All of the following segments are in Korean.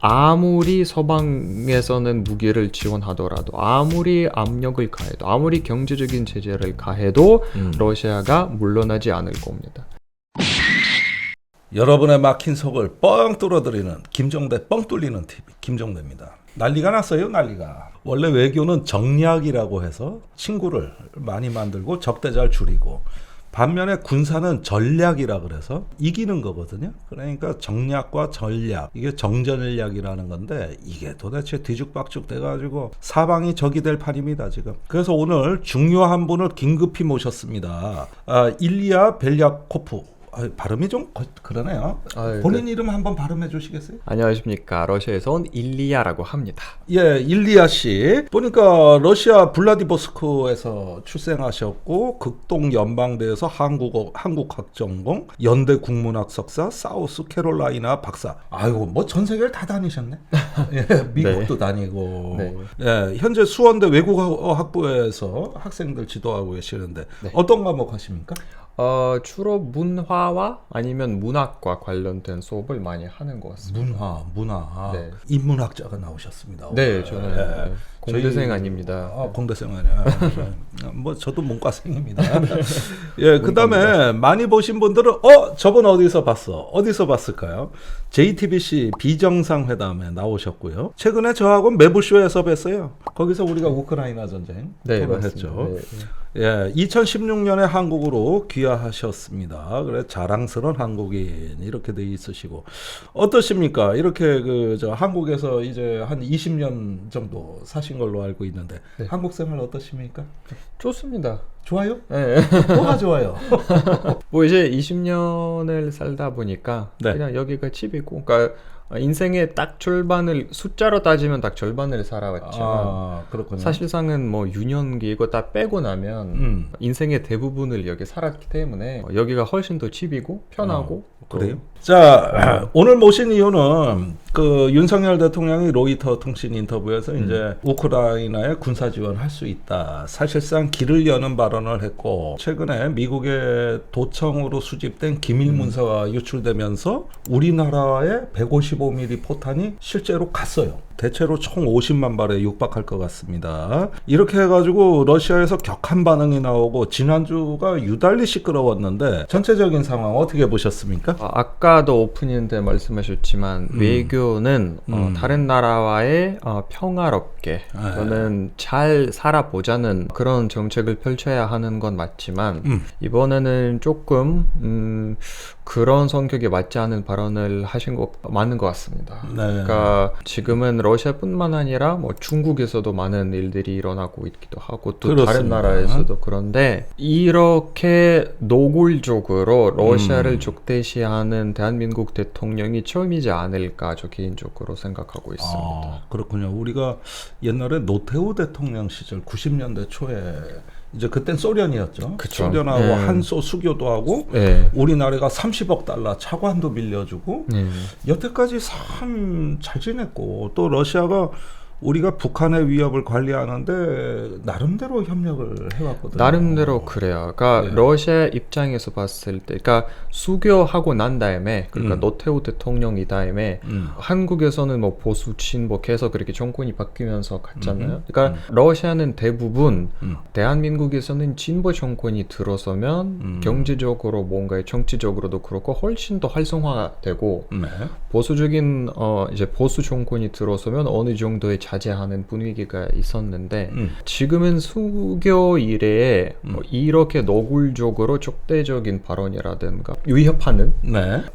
아무리 서방에서는 무기를 지원하더라도 아무리 압력을 가해도 아무리 경제적인 제재를 가해도 러시아가 물러나지 않을 겁니다. 여러분의 막힌 속을 뻥 뚫어드리는 김정대 뻥 뚫리는 TV 김정대입니다. 난리가 났어요. 난리가. 원래 외교는 정략이라고 해서 친구를 많이 만들고 적대자를 줄이고, 반면에 군사는 전략이라 그래서 이기는 거거든요. 그러니까 정략과 전략, 이게 정전략이라는 건데 이게 도대체 뒤죽박죽 돼가지고 사방이 적이 될 판입니다 지금. 그래서 오늘 중요한 분을 긴급히 모셨습니다. 일리아 벨야코프. 발음이 좀 그러네요. 본인 이름 한번 발음해 주시겠어요? 안녕하십니까. 러시아에서 온 일리아라고 합니다. 예, 일리아 씨. 보니까 러시아 블라디보스크에서 출생하셨고 극동 연방대에서 한국학 전공, 연대 국문학 석사, 사우스 캐롤라이나 박사. 아이고, 뭐 전 세계를 다 다니셨네. 예, 미국도 네. 다니고. 네. 예, 현재 수원대 외국어학부에서 학생들 지도하고 계시는데 네. 어떤 과목 하십니까? 주로 문화와 아니면 문학과 관련된 수업을 많이 하는 것 같습니다. 문화. 네. 인문학자가 나오셨습니다. 네, 저는 네. 공대생 아닙니다. 공대생 아니야. 뭐 저도 문과생입니다. 예, 그다음에 많이 보신 분들은 저분 어디서 봤을까요? JTBC 비정상회담에 나오셨고요. 최근에 저하고 매부쇼에서 뵀어요. 거기서 우리가 우크라이나 전쟁 토론했죠. 네. 예, 2016년에 한국으로 귀화하셨습니다. 그래 자랑스러운 한국인 이렇게 돼 있으시고 어떠십니까? 이렇게 저 한국에서 이제 한 20년 정도 사신 걸로 알고 있는데 네. 한국 생활 어떠십니까? 좋습니다. 좋아요? 네. 뭐가 좋아요? 뭐 이제 20년을 살다 보니까 네. 그냥 여기가 집이고, 그러니까 인생의 딱 절반을 숫자로 따지면 딱 절반을 살아왔지만 그렇군요. 사실상은 뭐 유년기 이거 다 빼고 나면 인생의 대부분을 여기 살았기 때문에 여기가 훨씬 더 집이고 편하고 그래요? 자, 오늘 모신 이유는 그 윤석열 대통령이 로이터 통신 인터뷰에서 이제 우크라이나에 군사 지원할 수 있다. 사실상 길을 여는 발언을 했고, 최근에 미국의 도청으로 수집된 기밀 문서가 유출되면서 우리나라에 155mm 포탄이 실제로 갔어요. 대체로 총 50만 발에 육박할 것 같습니다. 이렇게 해가지고 러시아에서 격한 반응이 나오고 지난주가 유달리 시끄러웠는데 전체적인 상황 어떻게 보셨습니까? 아까도 오프닝 때 말씀하셨지만 외교는 다른 나라와의 평화롭게 또는 잘 살아보자는 그런 정책을 펼쳐야 하는 건 맞지만 이번에는 조금 그런 성격에 맞지 않은 발언을 하신 거 맞는 것 같습니다. 네. 그러니까 지금은 러시아뿐만 아니라 뭐 중국에서도 많은 일들이 일어나고 있기도 하고 또 그렇습니다. 다른 나라에서도 그런데 이렇게 노골적으로 러시아를 적대시하는 대한민국 대통령이 처음이지 않을까 저 개인적으로 생각하고 있습니다. 그렇군요. 우리가 옛날에 노태우 대통령 시절 90년대 초에 이제 그땐 소련이었죠. 그쵸. 소련하고 한소 수교도 하고 우리나라가 30억 달러 차관도 빌려주고 여태까지 참 잘 지냈고, 또 러시아가 우리가 북한의 위협을 관리하는데 나름대로 협력을 해왔거든요. 나름대로 그래요. 그러니까 러시아 입장에서 봤을 때, 그러니까 수교하고 난 다음에, 그러니까 노태우 대통령이 다음에 한국에서는 뭐 보수 친보 계속 그렇게 정권이 바뀌면서 갔잖아요. 그러니까 러시아는 대부분 대한민국에서는 진보 정권이 들어서면 경제적으로 뭔가 정치적으로도 그렇고 훨씬 더 활성화되고 보수적인 이제 보수 정권이 들어서면 어느 정도의 자제하는 분위기가 있었는데 지금은 수교 이래에 이렇게 노골적으로 적대적인 발언이라든가 위협하는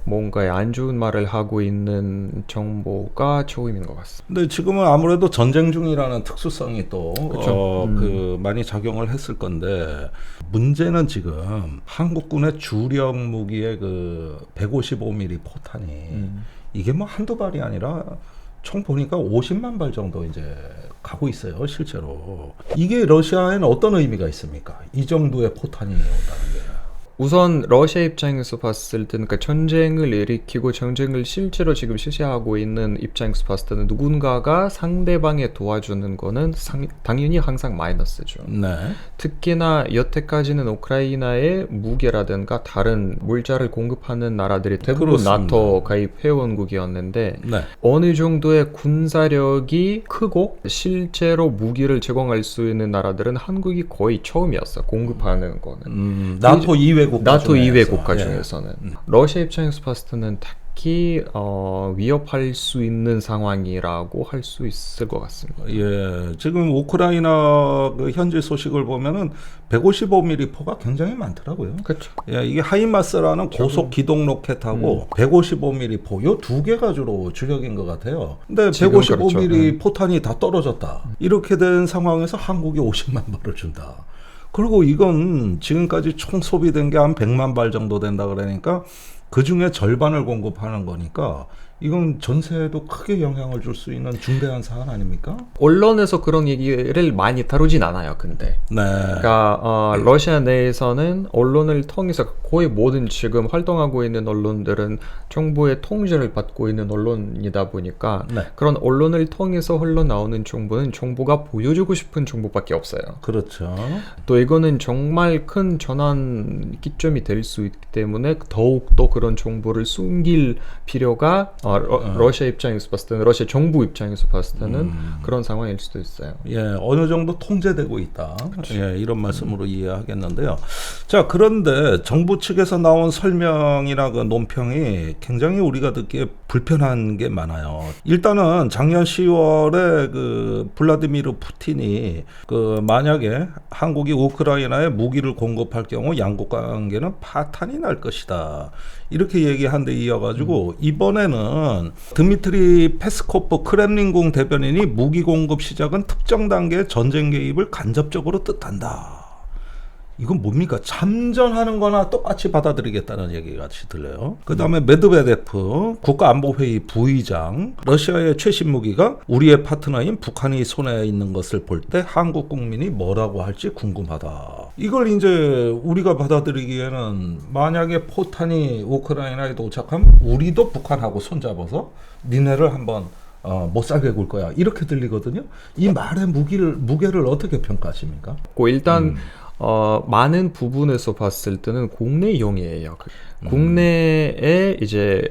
뭔가 안 좋은 말을 하고 있는 정보가 처음인 것 같습니다. 근데 지금은 아무래도 전쟁 중이라는 특수성이 또 많이 작용을 했을 건데, 문제는 지금 한국군의 주력 무기의 그 155mm 포탄이 이게 뭐 한두 발이 아니라 총 보니까 50만 발 정도 이제 가고 있어요, 실제로. 이게 러시아에는 어떤 의미가 있습니까? 이 정도의 포탄이 온다는 게. 우선 러시아 입장에서 봤을 때는 그러니까 전쟁을 일으키고 전쟁을 실제로 지금 실시하고 있는 입장에서 봤을 때는 누군가가 상대방에 도와주는 거는 당연히 항상 마이너스죠. 네. 특히나 여태까지는 우크라이나에 무기라든가 다른 물자를 공급하는 나라들이 대부분 그렇습니다. 나토 가입 회원국이었는데 네. 어느 정도의 군사력이 크고 실제로 무기를 제공할 수 있는 나라들은 한국이 거의 처음이었어. 공급하는 거는. 나토 2회 국가 나토 중에서. 2회 국가 예. 중에서는. 러시아 입장에서 봤을 때는 딱히 위협할 수 있는 상황이라고 할 수 있을 것 같습니다. 예, 지금 우크라이나 그 현지 소식을 보면은 155mm 포가 굉장히 많더라고요. 그렇죠. 예, 이게 하이마스라는 고속 기동 로켓하고 155mm 포, 요 두 개가 주로 주력인 것 같아요. 근데 지금 155mm 그렇죠. 포탄이 다 떨어졌다. 이렇게 된 상황에서 한국이 50만 발을 준다. 그리고 이건 지금까지 총 소비된 게 한 100만 발 정도 된다 그러니까 그 중에 절반을 공급하는 거니까 이건 전세에도 크게 영향을 줄 수 있는 중대한 사안 아닙니까? 언론에서 그런 얘기를 많이 다루진 않아요. 근데 네. 그러니까 러시아 내에서는 언론을 통해서 거의 모든 지금 활동하고 있는 언론들은 정부의 통제를 받고 있는 언론이다 보니까 네. 그런 언론을 통해서 흘러나오는 정보는 정부가 보여주고 싶은 정보밖에 없어요. 그렇죠. 또 이거는 정말 큰 전환 기점이 될 수 있기 때문에 더욱 더 그런 정보를 숨길 필요가 러시아 입장에서 봤을 때는 러시아 정부 입장에서 봤을 때는 그런 상황일 수도 있어요. 예, 어느 정도 통제되고 있다. 예, 이런 말씀으로 이해하겠는데요. 자, 그런데 정부 측에서 나온 설명이나 그 논평이 굉장히 우리가 듣기에 불편한 게 많아요. 일단은 작년 10월에 그 블라디미르 푸틴이 그 만약에 한국이 우크라이나에 무기를 공급할 경우 양국 관계는 파탄이 날 것이다. 이렇게 얘기한 데 이어가지고 이번에는 드미트리 페스코프 크렘린궁 대변인이 무기 공급 시작은 특정 단계의 전쟁 개입을 간접적으로 뜻한다. 이건 뭡니까? 참전하는 거나 똑같이 받아들이겠다는 얘기 같이 들려요. 그 다음에 메드베데프 국가안보회의 부의장, 러시아의 최신 무기가 우리의 파트너인 북한이 손에 있는 것을 볼 때 한국 국민이 뭐라고 할지 궁금하다. 이걸 이제 우리가 받아들이기에는 만약에 포탄이 우크라이나에 도착하면 우리도 북한하고 손잡아서 니네를 한번 못 살게 굴 거야. 이렇게 들리거든요. 이 말의 무게를 어떻게 평가하십니까? 일단 많은 부분에서 봤을 때는 국내용이에요. 국내에 이제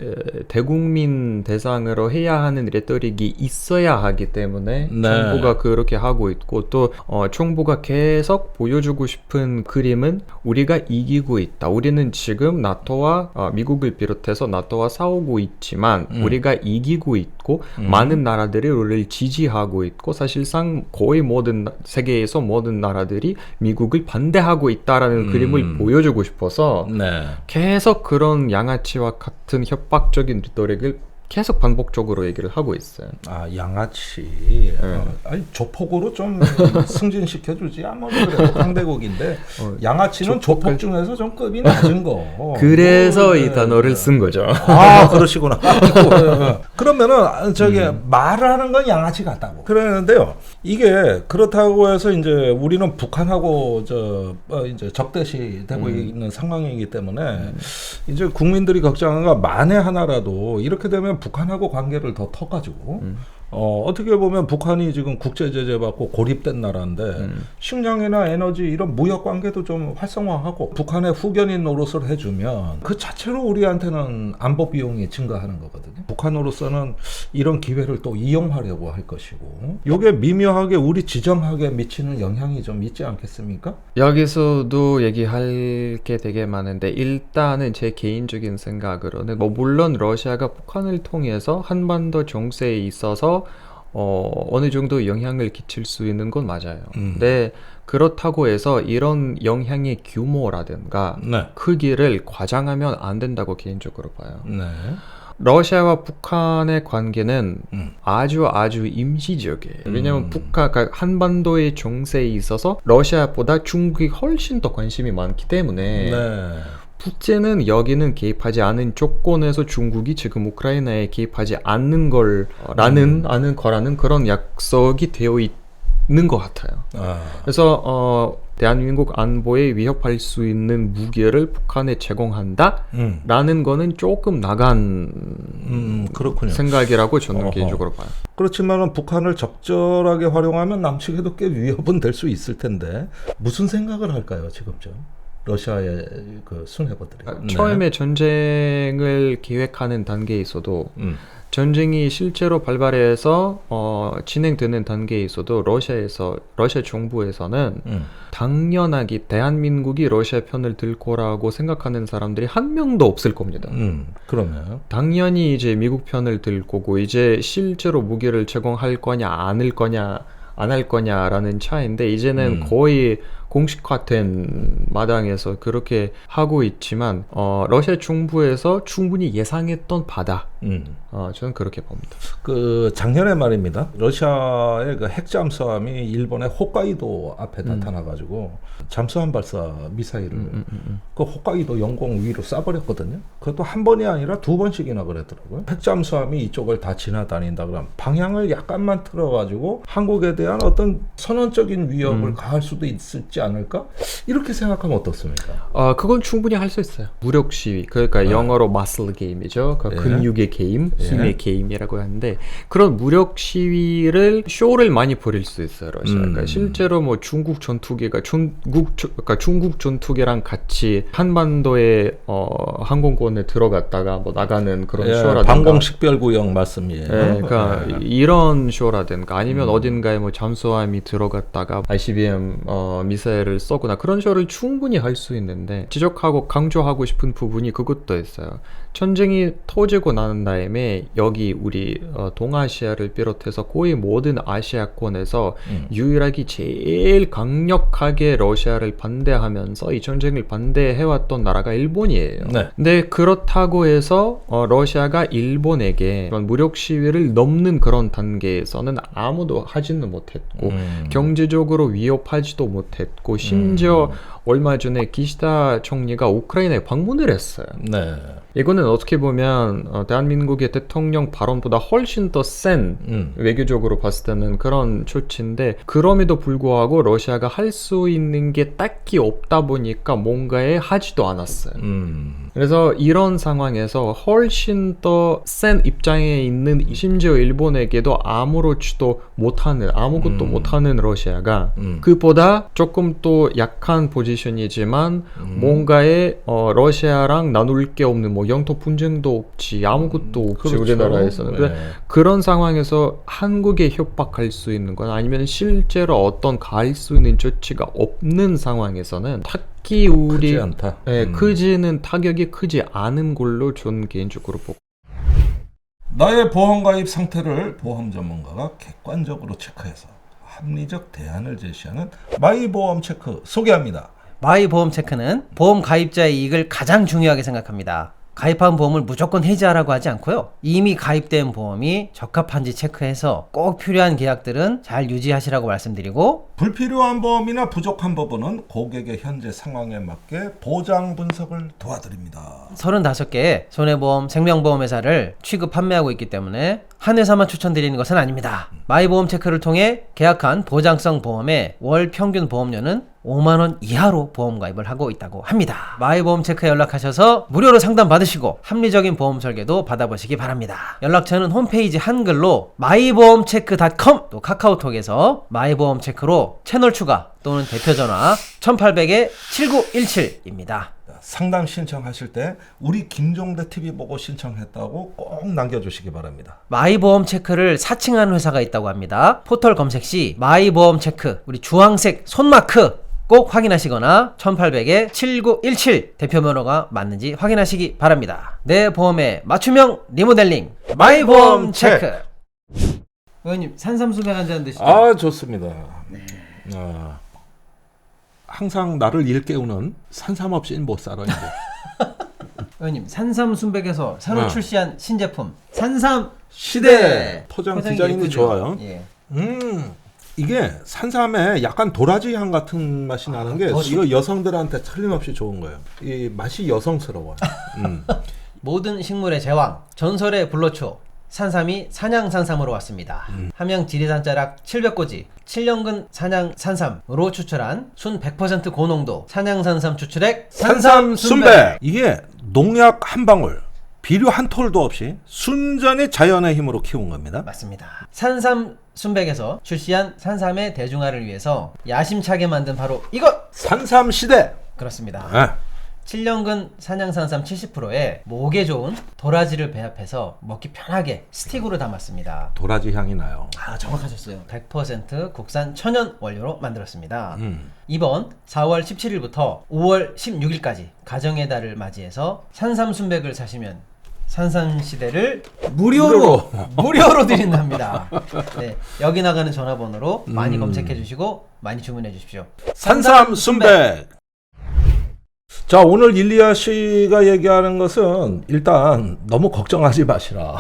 대국민 대상으로 해야 하는 레토릭이 있어야 하기 때문에 네. 정부가 그렇게 하고 있고 또 정부가 계속 보여주고 싶은 그림은 우리가 이기고 있다. 우리는 지금 나토와 미국을 비롯해서 나토와 싸우고 있지만 우리가 이기고 있고 많은 나라들이 우리를 지지하고 있고 사실상 거의 모든 세계에서 모든 나라들이 미국을 반대하고 있다라는 그림을 보여주고 싶어서 네. 계속 그런 양아치와 같은 협박적인 리토릭을 계속 반복적으로 얘기를 하고 있어요. 아, 양아치. 아니, 조폭으로 좀 승진시켜주지. 아무리 그래도 강대국인데 양아치는 조폭 중에서 좀 급이 낮은 거. 그래서 이 단어를 쓴 거죠. 아, 그러시구나. 그러면은 저기 말을 하는 건 양아치 같다고. 그러는데요. 이게 그렇다고 해서 이제 우리는 북한하고 이제 적대시 되고 있는 상황이기 때문에 이제 국민들이 걱정한 건 만에 하나라도 이렇게 되면 북한하고 관계를 더 터가지고 어떻게 보면 북한이 지금 국제 제재 받고 고립된 나라인데 식량이나 에너지 이런 무역 관계도 좀 활성화하고 북한의 후견인 노릇을 해주면 그 자체로 우리한테는 안보 비용이 증가하는 거거든요. 북한으로서는 이런 기회를 또 이용하려고 할 것이고 이게 미묘하게 우리 지정학에 미치는 영향이 좀 있지 않겠습니까? 여기서도 얘기할 게 되게 많은데 일단은 제 개인적인 생각으로는 물론 러시아가 북한을 통해서 한반도 정세에 있어서 어느 정도 영향을 끼칠 수 있는 건 맞아요. 근데 그렇다고 해서 이런 영향의 규모라든가 네. 크기를 과장하면 안 된다고 개인적으로 봐요. 네. 러시아와 북한의 관계는 아주 임시적이에요. 왜냐하면 그러니까 한반도의 정세에 있어서 러시아보다 중국이 훨씬 더 관심이 많기 때문에 네. 북제는 여기는 개입하지 않은 조건에서 중국이 지금 우크라이나에 개입하지 않는 거라는 그런 약속이 되어 있는 것 같아요. 아, 그래서 대한민국 안보에 위협할 수 있는 무기를 북한에 제공한다? 라는 거는 조금 나간 그렇군요. 생각이라고 저는 어허. 개인적으로 봐요. 그렇지만은 북한을 적절하게 활용하면 남측에도 꽤 위협은 될 수 있을 텐데 무슨 생각을 할까요, 지금쯤? 러시아의 그 수뇌부들이. 처음에 전쟁을 계획하는 단계에 있어도 전쟁이 실제로 발발해서 진행되는 단계에 있어도 러시아 정부에서는 당연하게 대한민국이 러시아 편을 들 거라고 생각하는 사람들이 한 명도 없을 겁니다. 그러면 당연히 이제 미국 편을 들 거고 이제 실제로 무기를 제공할 거냐 안 할 거냐라는 차이인데 이제는 거의 공식화된 마당에서 그렇게 하고 있지만 러시아 정부에서 충분히 예상했던 바다. 저는 그렇게 봅니다. 그 작년에 말입니다. 러시아의 그 핵 잠수함이 일본의 홋카이도 앞에 나타나가지고 잠수함 발사 미사일을 그 홋카이도 영공 위로 쏴버렸거든요. 그것도 한 번이 아니라 두 번씩이나 그랬더라고요. 핵 잠수함이 이쪽을 다 지나다닌다 그러면 방향을 약간만 틀어가지고 한국에 대한 어떤 선언적인 위협을 가할 수도 있을지 않을까? 이렇게 생각하면 어떻습니까? 그건 충분히 할 수 있어요. 무력 시위, 그러니까 영어로 muscle game이죠. 그러니까 근육의 게임, 힘의 게임이라고 하는데 그런 무력 시위를 쇼를 많이 벌일 수 있어요. 러시아가 그러니까 실제로 뭐 중국 전투기가 중국 전투기랑 같이 한반도의 항공권에 들어갔다가 뭐 나가는 그런 쇼라든가 방공식별구역 말씀이에요. 그러니까 이런 쇼라든가 아니면 어딘가에 뭐 잠수함이 들어갔다가 ICBM 미사일을 쏘거나 그런 쇼를 충분히 할 수 있는데 지적하고 강조하고 싶은 부분이 그것도 있어요. 전쟁이 터지고 난 다음에 여기 우리 동아시아를 비롯해서 거의 모든 아시아권에서 유일하게 제일 강력하게 러시아를 반대하면서 이 전쟁을 반대해왔던 나라가 일본이에요. 네. 근데 그렇다고 해서 러시아가 일본에게 그런 무력 시위를 넘는 그런 단계에서는 아무도 하지는 못했고 경제적으로 위협하지도 못했고 심지어 얼마 전에 기시다 총리가 우크라이나에 방문을 했어요. 네. 이거는 어떻게 보면 대한민국의 대통령 발언보다 훨씬 더 센 외교적으로 봤을 때는 그런 조치인데 그럼에도 불구하고 러시아가 할 수 있는 게 딱히 없다 보니까 뭔가에 하지도 않았어요. 그래서 이런 상황에서 훨씬 더 센 입장에 있는 심지어 일본에게도 아무렇지도 못하는 아무것도 못하는 러시아가 그보다 조금 또 약한 포지션이지만 뭔가에 러시아랑 나눌 게 없는 뭐 영토 분쟁도 없지 아무것도 없지 그렇죠. 우리나라에서는 네. 그런 상황에서 한국에 협박할 수 있는 건 아니면 실제로 어떤 가할 수 있는 조치가 없는 상황에서는 딱히 우리 크지 않다. 크지는 타격이 크지 않은 걸로 저는 개인적으로 보고 나의 보험 가입 상태를 보험 전문가가 객관적으로 체크해서 합리적 대안을 제시하는 마이보험 체크 소개합니다. 마이보험 체크는 보험 가입자의 이익을 가장 중요하게 생각합니다. 가입한 보험을 무조건 해지하라고 하지 않고요. 이미 가입된 보험이 적합한지 체크해서 꼭 필요한 계약들은 잘 유지하시라고 말씀드리고 불필요한 보험이나 부족한 부분은 고객의 현재 상황에 맞게 보장 분석을 도와드립니다. 35개의 손해보험, 생명보험 회사를 취급 판매하고 있기 때문에 한 회사만 추천드리는 것은 아닙니다. 마이보험 체크를 통해 계약한 보장성 보험의 월 평균 보험료는 5만원 이하로 보험 가입을 하고 있다고 합니다. 마이보험 체크에 연락하셔서 무료로 상담 받으시고 합리적인 보험 설계도 받아보시기 바랍니다. 연락처는 홈페이지 한글로 마이보험체크.com 또 카카오톡에서 마이보험 체크로 채널 추가 또는 대표 전화 1800-7917입니다. 상담 신청하실 때 우리 김종대 TV 보고 신청했다고 꼭 남겨주시기 바랍니다. 마이보험 체크를 사칭하는 회사가 있다고 합니다. 포털 검색 시 마이보험 체크 우리 주황색 손마크 꼭 확인하시거나 1800-7917 대표 번호가 맞는지 확인하시기 바랍니다. 내 보험의 맞춤형 리모델링 마이보험 체크. 의원님 산삼수백 한잔 드시죠. 아 좋습니다. 항상 나를 일깨우는 산삼 없이는 못 살아 이제. 의원님 산삼순백에서 새로 출시한 신제품 산삼 시대 포장 디자인이 예쁘죠? 좋아요. 예. 이게 산삼에 약간 도라지 향 같은 맛이 나는 게 이거 여성들한테 틀림없이 좋은 거예요. 이 맛이 여성스러워요. 모든 식물의 제왕 전설의 불로초 산삼이 산양산삼으로 왔습니다. 함양 지리산자락 700고지 7년근 산양산삼으로 추출한 순 100% 고농도 산양산삼 추출액 산삼 순백. 이게 농약 한 방울, 비료 한 톨도 없이 순전히 자연의 힘으로 키운 겁니다. 맞습니다. 산삼 순백에서 출시한 산삼의 대중화를 위해서 야심차게 만든 바로 이것! 산삼 시대. 그렇습니다. 아, 7년근 산양산삼 70%에 목에 좋은 도라지를 배합해서 먹기 편하게 스틱으로 담았습니다. 도라지 향이 나요. 아, 정확하셨어요. 100% 국산 천연 원료로 만들었습니다. 이번 4월 17일부터 5월 16일까지 가정의 달을 맞이해서 산삼 순백을 사시면 산삼 시대를 무료로 드린답니다. 네, 여기 나가는 전화번호로 많이 검색해 주시고 많이 주문해 주십시오. 산삼 순백. 자, 오늘 일리아 씨가 얘기하는 것은 일단 너무 걱정하지 마시라.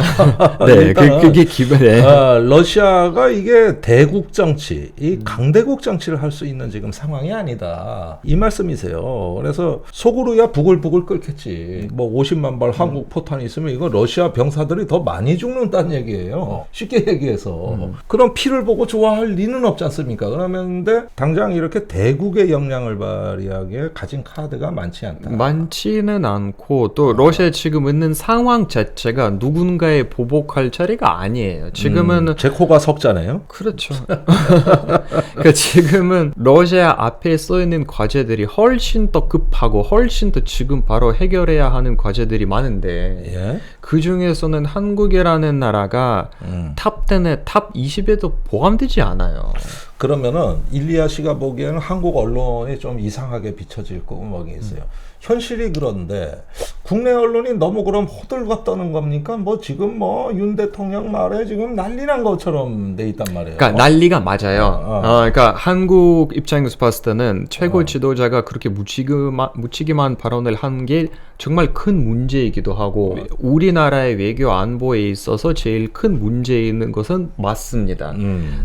네, 일단은, 그게 기본에. 러시아가 이게 대국 정치, 이 강대국 정치를 할 수 있는 지금 상황이 아니다. 이 말씀이세요. 그래서 속으로야 부글부글 끓겠지. 뭐 50만 발 한국 포탄이 있으면 이거 러시아 병사들이 더 많이 죽는다는 얘기예요. 쉽게 얘기해서. 그럼 피를 보고 좋아할 리는 없지 않습니까? 그러는데 당장 이렇게 대국의 역량을 발휘하기에 가진 카드가 많지 않다. 많지는 않고 또 러시아에 지금 있는 상황 자체가 누군가에 보복할 자리가 아니에요. 지금은 제코가 석자네요. 그렇죠. 그러니까 지금은 러시아 앞에 써 있는 과제들이 훨씬 더 급하고 훨씬 더 지금 바로 해결해야 하는 과제들이 많은데 예. 그 중에서는 한국이라는 나라가 탑 10에 탑 20에도 포함되지 않아요. 그러면은 일리아 씨가 보기에는 한국 언론이 좀 이상하게 비춰질 거목이 있어요. 현실이 그런데 국내 언론이 너무 그럼 호들갑 떠는 겁니까? 뭐 지금 뭐 윤 대통령 말에 지금 난리 난 것처럼 돼 있단 말이에요. 그러니까 난리가 맞아요. 그러니까 한국 입장에서 봤을 때는 최고 지도자가 그렇게 무책임한 발언을 한 게 정말 큰 문제이기도 하고 우리나라의 외교 안보에 있어서 제일 큰 문제 있는 것은 맞습니다.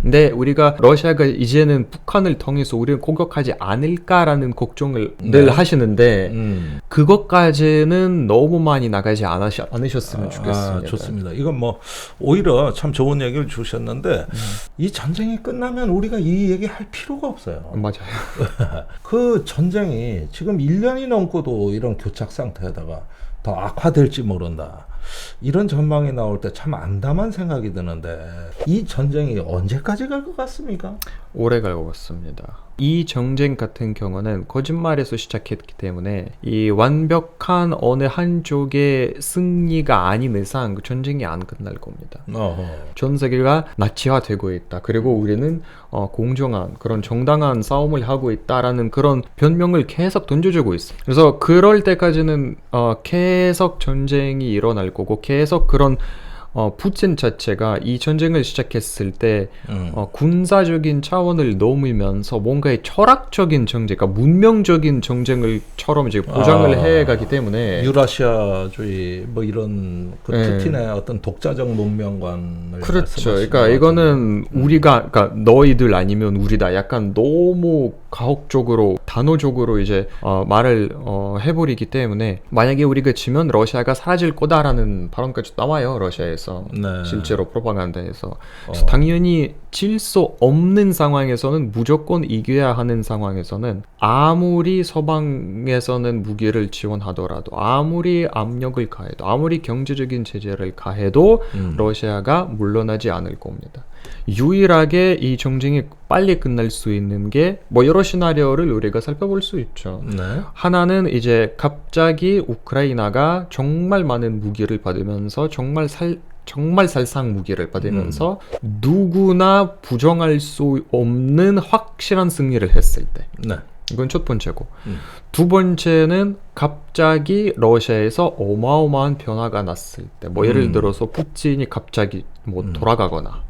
근데 우리가 러시아가 이제는 북한을 통해서 우리를 공격하지 않을까라는 걱정을 늘 하시는데 그것까지는 너무 많이 나가지 않으셨으면 좋겠습니다. 좋습니다. 이건 뭐 오히려 참 좋은 얘기를 주셨는데 이 전쟁이 끝나면 우리가 이 얘기 할 필요가 없어요. 맞아요. 그 전쟁이 지금 1년이 넘고도 이런 교착 상태에다가 더 악화될지 모른다. 이런 전망이 나올 때 참 암담한 생각이 드는데 이 전쟁이 언제까지 갈 것 같습니까? 오래 갈 것 같습니다. 이 전쟁 같은 경우는 거짓말에서 시작했기 때문에 이 완벽한 어느 한쪽의 승리가 아닌 이상 그 전쟁이 안 끝날 겁니다. 전 세계가 나치화되고 있다. 그리고 우리는 공정한 그런 정당한 싸움을 하고 있다라는 그런 변명을 계속 던져주고 있어요. 그래서 그럴 때까지는 계속 전쟁이 일어날 거고 계속 그런 푸틴 자체가 이 전쟁을 시작했을 때 군사적인 차원을 넘으면서 뭔가의 철학적인 전쟁, 그러니까 문명적인 전쟁을처럼 이제 보장을 해가기 때문에 유라시아주의 뭐 이런 그 푸틴의 어떤 독자적 문명관을 그렇죠. 그러니까 이거는 우리가 그러니까 너희들 아니면 우리다. 약간 너무 가혹적으로 단호적으로 이제 말을 해버리기 때문에 만약에 우리가 지면 러시아가 사라질 거다라는 발언까지 나와요. 러시아에서. 실제로 프로파간다에서. 그래서 당연히 질 수 없는 상황에서는 무조건 이겨야 하는 상황에서는 아무리 서방에서는 무기를 지원하더라도 아무리 압력을 가해도 아무리 경제적인 제재를 가해도 러시아가 물러나지 않을 겁니다. 유일하게 이 전쟁이 빨리 끝날 수 있는 게 뭐 여러 시나리오를 우리가 살펴볼 수 있죠. 하나는 이제 갑자기 우크라이나가 정말 많은 무기를 받으면서 정말 살상 무기를 받으면서 누구나 부정할 수 없는 확실한 승리를 했을 때. 이건 첫 번째고. 두 번째는 갑자기 러시아에서 어마어마한 변화가 났을 때. 뭐 예를 들어서 푸틴이 갑자기 뭐 돌아가거나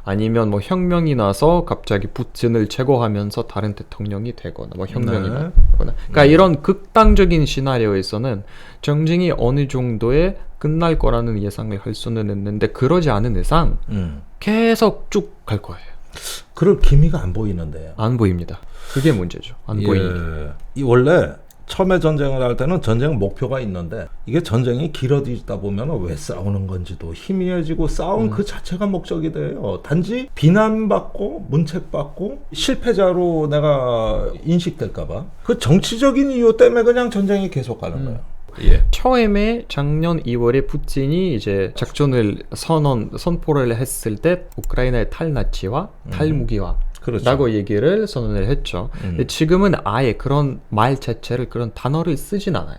아니면 뭐 혁명이 나서 갑자기 푸틴을 제거하면서 다른 대통령이 되거나 뭐 혁명이 나거나. 그러니까 이런 극단적인 시나리오에서는 전쟁이 어느 정도에 끝날 거라는 예상을 할 수는 있는데 그러지 않은 이상 계속 쭉 갈 거예요. 그럴 기미가 안 보이는데요. 안 보입니다. 그게 문제죠. 안 보이니까. 이 원래 처음에 전쟁을 할 때는 전쟁 목표가 있는데 이게 전쟁이 길어지다 보면 왜 싸우는 건지도 희미해지고 싸움 그 자체가 목적이 돼요. 단지 비난받고 문책받고 실패자로 내가 인식될까봐 그 정치적인 이유 때문에 그냥 전쟁이 계속 가는 거예요. 예. 처음에 작년 2월에 푸틴이 이제 작전을 선포를 했을 때 우크라이나의 탈나치와 탈무기화 그렇죠. 라고 얘기를 선언을 했죠. 근데 지금은 아예 그런 말 자체를 그런 단어를 쓰진 않아요.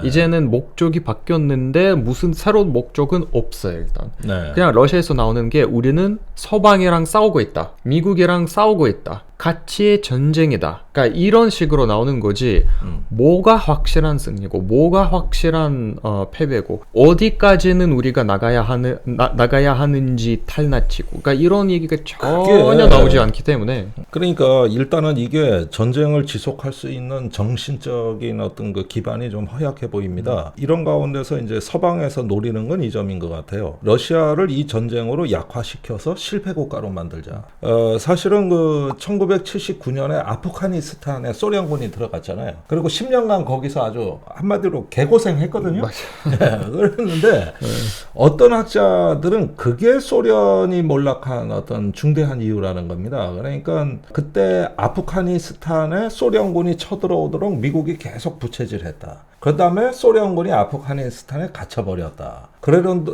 이제는 목적이 바뀌었는데 무슨 새로운 목적은 없어요. 일단 네. 그냥 러시아에서 나오는 게 우리는 서방이랑 싸우고 있다, 미국이랑 싸우고 있다, 가치의 전쟁이다. 그러니까 이런 식으로 나오는 거지. 뭐가 확실한 승리고 뭐가 확실한 패배고 어디까지는 우리가 나가야 하는지 탈나치고. 그러니까 이런 얘기가 전혀 나오지 않기 때문에. 그러니까 일단은 이게 전쟁을 지속할 수 있는 정신적인 어떤 그 기반이 좀 허약해 보입니다. 이런 가운데서 이제 서방에서 노리는 건 이 점인 것 같아요. 러시아를 이 전쟁으로 약화시켜서 실패 국가로 만들자. 사실은 그 1979년에 아프가니스탄에 소련군이 들어갔잖아요. 그리고 10년간 거기서 아주 한마디로 개고생했거든요. 맞아요. 그랬는데 어떤 학자들은 그게 소련이 몰락한 어떤 중대한 이유라는 겁니다. 그러니까 그때 아프가니스탄에 소련군이 쳐들어오도록 미국이 계속 부채질했다. 그 다음에 소련군이 아프가니스탄에 갇혀버렸다. 그런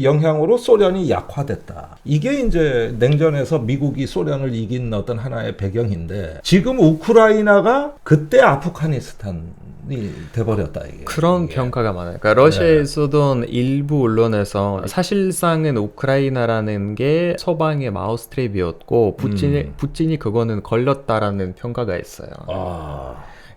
영향으로 소련이 약화됐다. 이게 이제 냉전에서 미국이 소련을 이긴 어떤 하나의 배경인데 지금 우크라이나가 그때 아프가니스탄이 돼버렸다. 이게. 그런 평가가 많아요. 그러니까 러시아에서도 일부 언론에서 사실상은 우크라이나라는 게 서방의 마우스트랩이었고 푸틴이 그거는 걸렸다라는 평가가 있어요.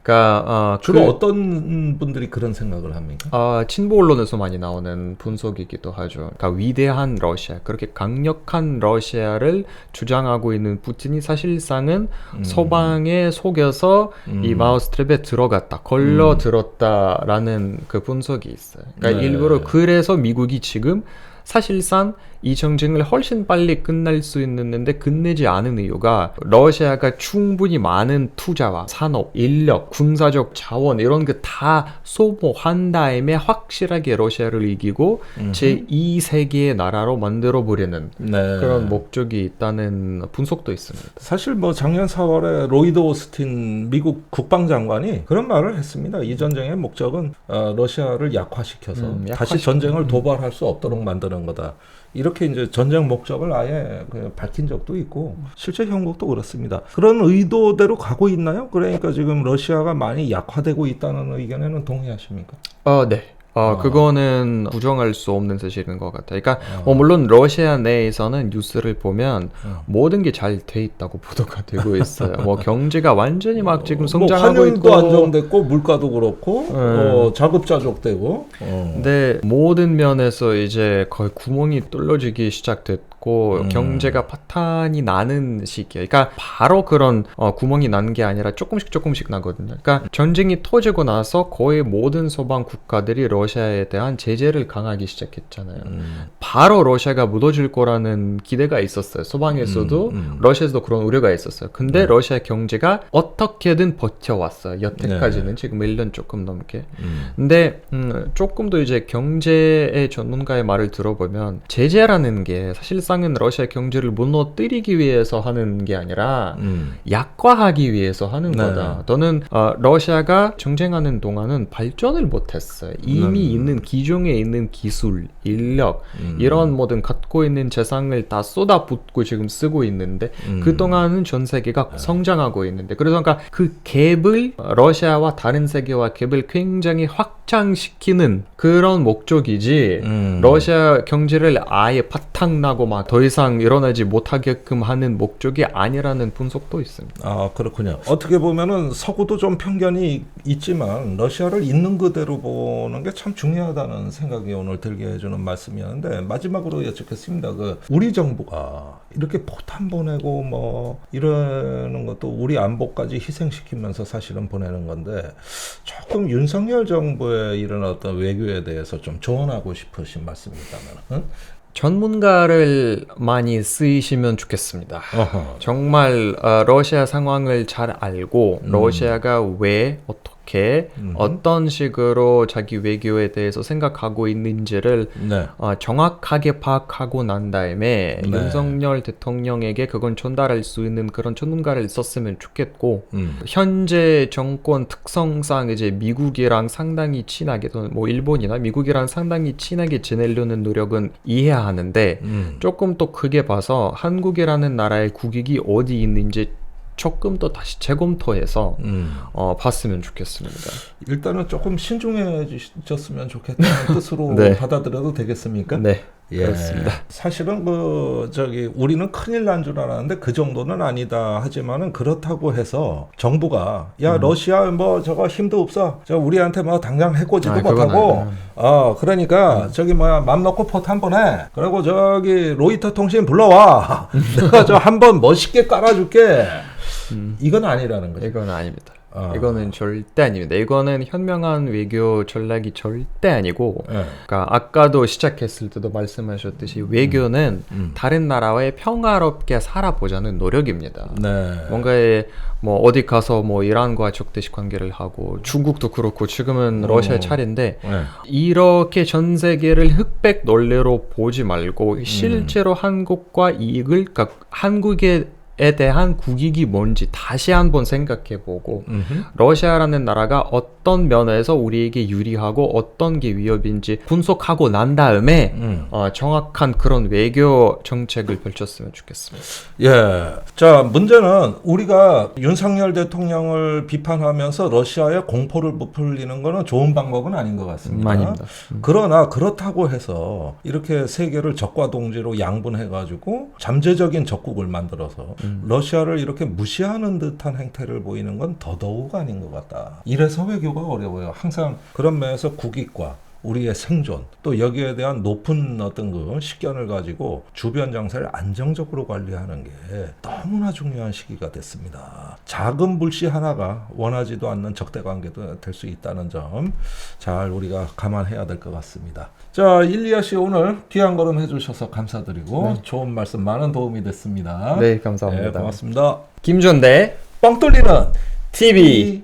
그러니까 주로 어떤 분들이 그런 생각을 합니까? 친보 언론에서 많이 나오는 분석이기도 하죠. 그러니까 위대한 러시아, 그렇게 강력한 러시아를 주장하고 있는 푸틴이 사실상은 서방에 속여서 이 마우스트랩에 들어갔다, 걸러들었다라는 그 분석이 있어요. 그러니까 일부러 그래서 미국이 지금 사실상 이 전쟁을 훨씬 빨리 끝날 수 있는데 끝내지 않은 이유가 러시아가 충분히 많은 투자와 산업, 인력, 군사적 자원 이런 거 다 소모한 다음에 확실하게 러시아를 이기고 제2세계의 나라로 만들어버리는 그런 목적이 있다는 분석도 있습니다. 사실 뭐 작년 4월에 로이드 오스틴 미국 국방장관이 그런 말을 했습니다. 이 전쟁의 목적은 러시아를 약화시켜서 다시 전쟁을 도발할 수 없도록 만드는 거다. 이렇게 이제 전쟁 목적을 아예 밝힌 적도 있고 실제 형국도 그렇습니다. 그런 의도대로 가고 있나요? 그러니까 지금 러시아가 많이 약화되고 있다는 의견에는 동의하십니까? 네. 그거는 부정할 수 없는 사실인 것 같아요. 그러니까 물론 러시아 내에서는 뉴스를 보면 모든 게 잘 돼 있다고 보도가 되고 있어요. 뭐 경제가 완전히 막 지금 성장하고 환율도 있고, 안정됐고 물가도 그렇고 자급자족되고. 근데 모든 면에서 이제 거의 구멍이 뚫려지기 시작됐고 경제가 파탄이 나는 시기예요. 그러니까 바로 그런 구멍이 나는 게 아니라 조금씩 나거든요. 그러니까 전쟁이 터지고 나서 거의 모든 서방 국가들이 러시아에 대한 제재를 강하기 시작했잖아요. 바로 러시아가 무너질 거라는 기대가 있었어요. 서방에서도 러시아에서도 그런 우려가 있었어요. 근데 러시아 경제가 어떻게든 버텨왔어요. 여태까지는 지금 1년 조금 넘게. 근데 조금 더 이제 경제의 전문가의 말을 들어보면 제재라는 게 사실상은 러시아 경제를 무너뜨리기 위해서 하는 게 아니라 약화하기 위해서 하는 거다. 또는 러시아가 전쟁하는 동안은 발전을 못했어요. 이미 있는 기존에 있는 기술, 인력 이런 모든 갖고 있는 재산을 다 쏟아붓고 지금 쓰고 있는데 그동안은 전 세계가 성장하고 있는데 그래서 그러니까 그 갭을 러시아와 다른 세계와 갭을 굉장히 확장시키는 그런 목적이지 러시아 경제를 아예 파탄나고 막 더 이상 일어나지 못하게끔 하는 목적이 아니라는 분석도 있습니다. 그렇군요. 어떻게 보면은 서구도 좀 편견이 있지만 러시아를 있는 그대로 보는 게 참 중요하다는 생각이 오늘 들게 해주는 말씀이었는데 마지막으로 여쭙겠습니다. 우리 정부가 이렇게 포탄 보내고 뭐 이러는 것도 우리 안보까지 희생시키면서 사실은 보내는 건데 조금 윤석열 정부의 이런 어떤 외교에 대해서 좀 조언하고 싶으신 말씀이 있다면 전문가를 많이 쓰시면 좋겠습니다. 어허. 정말 러시아 상황을 잘 알고 러시아가 왜 어떻게 어떤 식으로 자기 외교에 대해서 생각하고 있는지를 네. 정확하게 파악하고 난 다음에 네. 윤석열 대통령에게 그건 전달할 수 있는 그런 전문가를 썼으면 좋겠고 현재 정권 특성상 이제 미국이랑 상당히 친하게 또는 뭐 일본이나 미국이랑 상당히 친하게 지내려는 노력은 이해하는데 조금 더 크게 봐서 한국이라는 나라의 국익이 어디 있는지 조금 더 다시 재검토해서 봤으면 좋겠습니다. 일단은 조금 신중해졌으면 좋겠다는 뜻으로 네. 받아들여도 되겠습니까? 네, 예. 그렇습니다. 사실은 우리는 큰일 난 줄 알았는데 그 정도는 아니다 하지만은 그렇다고 해서 정부가 야 러시아 뭐 저거 힘도 없어 저 우리한테 뭐 당장 해코지도 그건 못하고 그러니까 저기 뭐야 맘 놓고 포트 한 번 해 그리고 저기 로이터 통신 불러와 내가 저 한 번 멋있게 깔아줄게 이건 아니라는 거죠. 이건 아닙니다. 이거는 절대 아닙니다. 이거는 현명한 외교 전략이 절대 아니고 네. 그러니까 아까도 시작했을 때도 말씀하셨듯이 외교는 다른 나라와 평화롭게 살아보자는 노력입니다. 네. 뭔가 뭐 어디 가서 뭐 이란과 적대시 관계를 하고 중국도 그렇고 지금은 러시아의 차례인데 네. 이렇게 전 세계를 흑백 논리로 보지 말고 실제로 한국과 이익을 그러니까 한국에 대한 국익이 뭔지 다시 한번 생각해보고 러시아라는 나라가 어떤 면에서 우리에게 유리하고 어떤 게 위협인지 분석하고 난 다음에 정확한 그런 외교 정책을 펼쳤으면 좋겠습니다. 예. 자, 문제는 우리가 윤석열 대통령을 비판하면서 러시아에 공포를 부풀리는 거는 좋은 방법은 아닌 것 같습니다. 아닙니다. 그러나 그렇다고 해서 이렇게 세계를 적과 동지로 양분해가지고 잠재적인 적국을 만들어서 러시아를 이렇게 무시하는 듯한 행태를 보이는 건 더더욱 아닌 것 같다. 이래서 외교가 어려워요. 항상 그런 면에서 국익과 우리의 생존 또 여기에 대한 높은 어떤 그 식견을 가지고 주변 정세를 안정적으로 관리하는 게 너무나 중요한 시기가 됐습니다. 작은 불씨 하나가 원하지도 않는 적대 관계도 될 수 있다는 점 잘 우리가 감안해야 될 것 같습니다. 자, 일리아 씨 오늘 귀한 걸음 해주셔서 감사드리고 좋은 말씀 많은 도움이 됐습니다. 네, 감사합니다. 네, 고맙습니다. 김준대 뻥 뚫리는 TV